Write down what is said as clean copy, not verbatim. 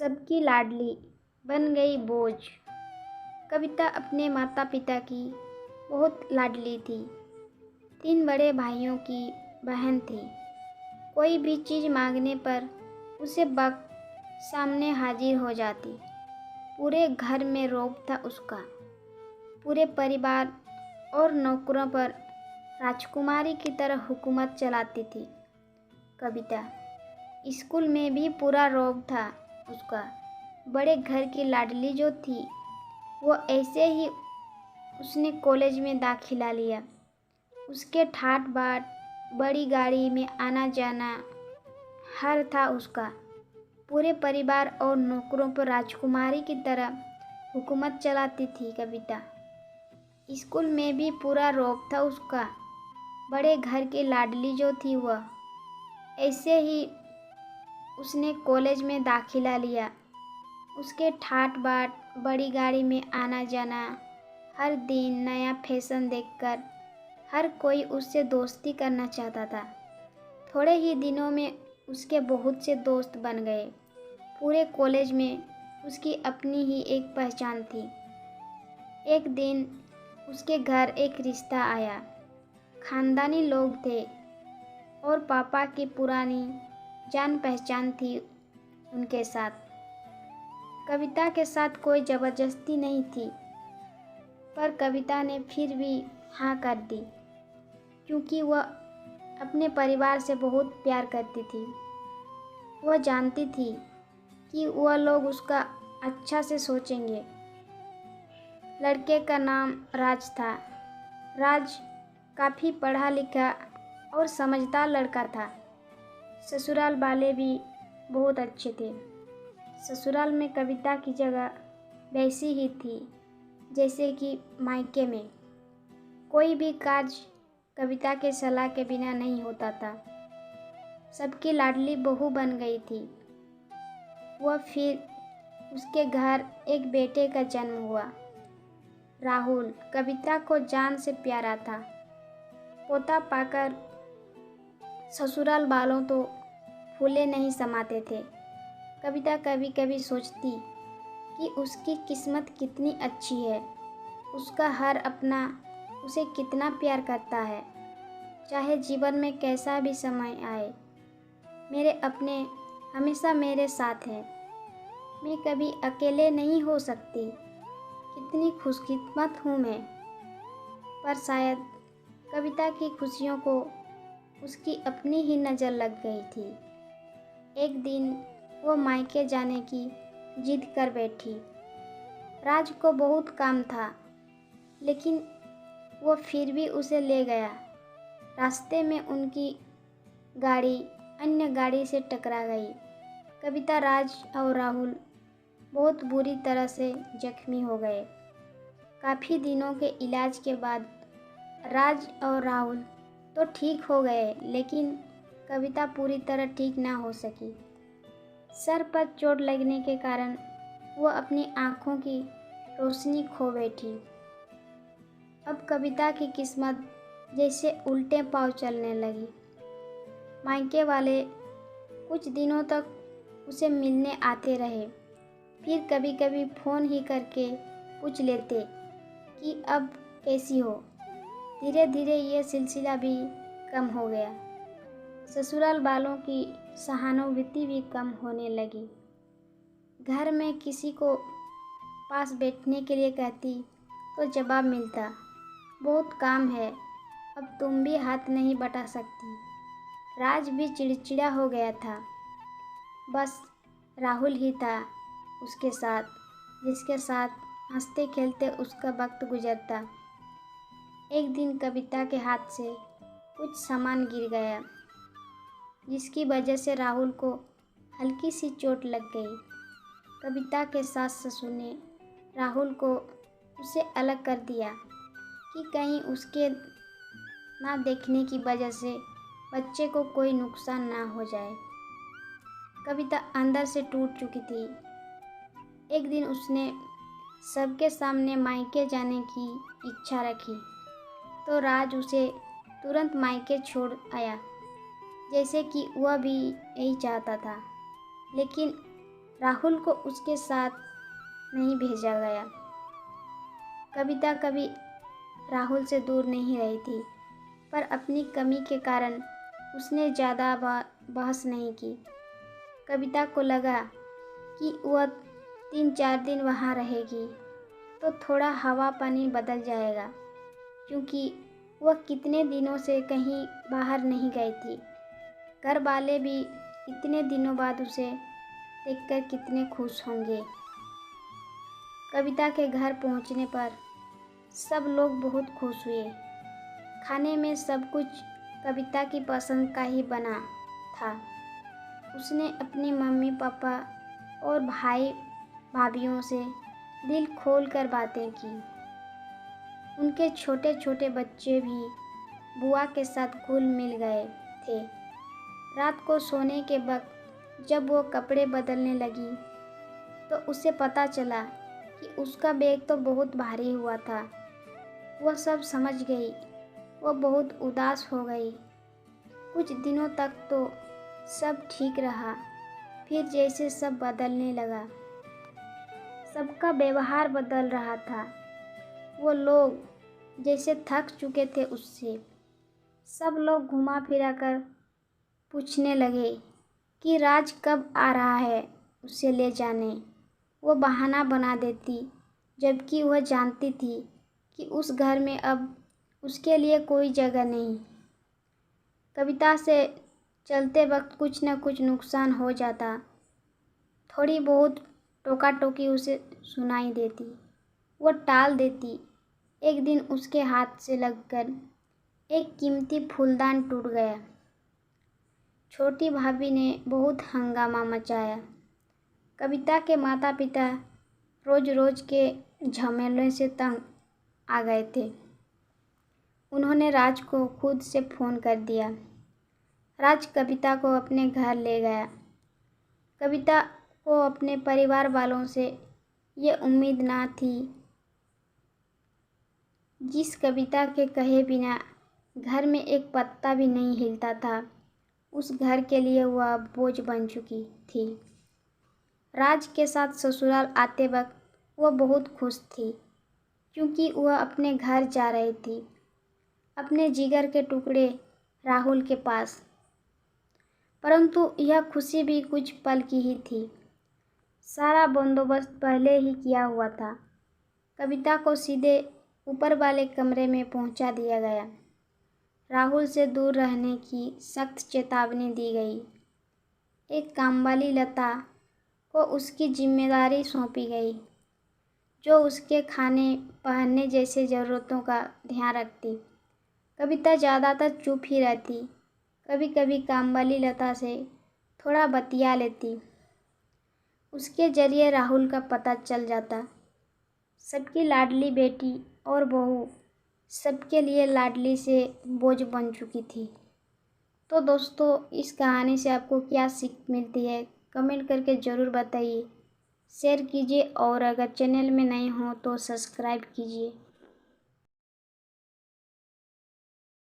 सबकी लाडली बन गई बोझ। कविता अपने माता पिता की बहुत लाडली थी। 3 बड़े भाइयों की बहन थी। कोई भी चीज़ मांगने पर उसे वक्त सामने हाजिर हो जाती। पूरे घर में रौब था उसका। पूरे परिवार और नौकरों पर राजकुमारी की तरह हुकूमत चलाती थी। कविता स्कूल में भी पूरा रौब था उसका। बड़े घर की लाडली जो थी वो ऐसे ही उसने कॉलेज में दाखिला लिया। उसके ठाट बाट बड़ी गाड़ी में आना जाना हर था उसका। पूरे परिवार और नौकरों पर राजकुमारी की तरह हुकूमत चलाती थी कविता। स्कूल में भी पूरा रौब था उसका। बड़े घर की लाडली जो थी वह ऐसे ही उसने कॉलेज में दाखिला लिया। उसके ठाट बाट बड़ी गाड़ी में आना जाना, हर दिन नया फैशन देखकर हर कोई उससे दोस्ती करना चाहता था। थोड़े ही दिनों में उसके बहुत से दोस्त बन गए। पूरे कॉलेज में उसकी अपनी ही एक पहचान थी। एक दिन उसके घर एक रिश्ता आया। खानदानी लोग थे और पापा की पुरानी जान पहचान थी उनके साथ। कविता के साथ कोई ज़बरदस्ती नहीं थी, पर कविता ने फिर भी हाँ कर दी, क्योंकि वह अपने परिवार से बहुत प्यार करती थी। वह जानती थी कि वह लोग उसका अच्छा से सोचेंगे। लड़के का नाम राज था। राज काफ़ी पढ़ा लिखा और समझदार लड़का था। ससुराल वाले भी बहुत अच्छे थे। ससुराल में कविता की जगह वैसी ही थी जैसे कि मायके में। कोई भी कार्य कविता के सलाह के बिना नहीं होता था। सबकी लाडली बहू बन गई थी वह। फिर उसके घर एक बेटे का जन्म हुआ। राहुल कविता को जान से प्यारा था। पोता पाकर ससुराल वालों तो फूले नहीं समाते थे। कविता कभी कभी सोचती कि उसकी किस्मत कितनी अच्छी है। उसका हर अपना उसे कितना प्यार करता है। चाहे जीवन में कैसा भी समय आए, मेरे अपने हमेशा मेरे साथ हैं। मैं कभी अकेले नहीं हो सकती। कितनी खुशकिस्मत हूँ मैं। पर शायद कविता की खुशियों को उसकी अपनी ही नज़र लग गई थी। एक दिन वो मायके जाने की जिद कर बैठी। राज को बहुत काम था, लेकिन वो फिर भी उसे ले गया। रास्ते में उनकी गाड़ी अन्य गाड़ी से टकरा गई। कविता, राज और राहुल बहुत बुरी तरह से जख्मी हो गए। काफ़ी दिनों के इलाज के बाद राज और राहुल तो ठीक हो गए, लेकिन कविता पूरी तरह ठीक ना हो सकी। सर पर चोट लगने के कारण वो अपनी आँखों की रोशनी खो बैठी। अब कविता की किस्मत जैसे उल्टे पाँव चलने लगी। मायके वाले कुछ दिनों तक उसे मिलने आते रहे। फिर कभी कभी फ़ोन ही करके पूछ लेते कि अब कैसी हो। धीरे धीरे ये सिलसिला भी कम हो गया। ससुराल वालों की सहानुभूति भी कम होने लगी। घर में किसी को पास बैठने के लिए कहती तो जवाब मिलता, बहुत काम है, अब तुम भी हाथ नहीं बटा सकती। राज भी चिड़चिड़ा हो गया था। बस राहुल ही था उसके साथ, जिसके साथ हंसते खेलते उसका वक्त गुजरता। एक दिन कविता के हाथ से कुछ सामान गिर गया, जिसकी वजह से राहुल को हल्की सी चोट लग गई। कविता के सास ससुर ने राहुल को उसे अलग कर दिया कि कहीं उसके ना देखने की वजह से बच्चे को कोई नुकसान ना हो जाए। कविता अंदर से टूट चुकी थी। एक दिन उसने सबके सामने मायके जाने की इच्छा रखी, तो राज उसे तुरंत मायके छोड़ आया, जैसे कि वह भी यही चाहता था। लेकिन राहुल को उसके साथ नहीं भेजा गया। कविता कभी राहुल से दूर नहीं रही थी, पर अपनी कमी के कारण उसने ज़्यादा बहस नहीं की। कविता को लगा कि वह 3-4 दिन वहाँ रहेगी तो थोड़ा हवा पानी बदल जाएगा, क्योंकि वह कितने दिनों से कहीं बाहर नहीं गई थी। घर वाले भी इतने दिनों बाद उसे देखकर कितने खुश होंगे। कविता के घर पहुँचने पर सब लोग बहुत खुश हुए। खाने में सब कुछ कविता की पसंद का ही बना था। उसने अपनी मम्मी पापा और भाई भाभीयों से दिल खोल कर बातें की। उनके छोटे छोटे बच्चे भी बुआ के साथ घुल मिल गए थे। रात को सोने के वक्त जब वो कपड़े बदलने लगी तो उसे पता चला कि उसका बैग तो बहुत भारी हुआ था। वह सब समझ गई। वह बहुत उदास हो गई। कुछ दिनों तक तो सब ठीक रहा, फिर जैसे सब बदलने लगा। सबका व्यवहार बदल रहा था। वो लोग जैसे थक चुके थे उससे। सब लोग घुमा फिरा कर पूछने लगे कि राज कब आ रहा है उसे ले जाने। वो बहाना बना देती, जबकि वह जानती थी कि उस घर में अब उसके लिए कोई जगह नहीं। कविता से चलते वक्त कुछ न कुछ नुकसान हो जाता। थोड़ी बहुत टोका टोकी उसे सुनाई देती, वो टाल देती। एक दिन उसके हाथ से लगकर एक कीमती फूलदान टूट गया। छोटी भाभी ने बहुत हंगामा मचाया। कविता के माता पिता रोज रोज के झमेलों से तंग आ गए थे। उन्होंने राज को खुद से फ़ोन कर दिया। राज कविता को अपने घर ले गया। कविता को अपने परिवार वालों से ये उम्मीद ना थी। जिस कविता के कहे बिना घर में एक पत्ता भी नहीं हिलता था, उस घर के लिए वह बोझ बन चुकी थी। राज के साथ ससुराल आते वक्त वह बहुत खुश थी, क्योंकि वह अपने घर जा रही थी, अपने जिगर के टुकड़े राहुल के पास। परंतु यह खुशी भी कुछ पल की ही थी। सारा बंदोबस्त पहले ही किया हुआ था। कविता को सीधे ऊपर वाले कमरे में पहुंचा दिया गया। राहुल से दूर रहने की सख्त चेतावनी दी गई। एक कामवाली लता को उसकी जिम्मेदारी सौंपी गई, जो उसके खाने पहनने जैसे ज़रूरतों का ध्यान रखती। कविता ज़्यादातर चुप ही रहती। कभी कभी कामवाली लता से थोड़ा बतिया लेती। उसके जरिए राहुल का पता चल जाता। सबकी लाडली बेटी और बहू सबके लिए लाडली से बोझ बन चुकी थी। तो दोस्तों, इस कहानी से आपको क्या सीख मिलती है, कमेंट करके ज़रूर बताइए। शेयर कीजिए और अगर चैनल में नए हो तो सब्सक्राइब कीजिए।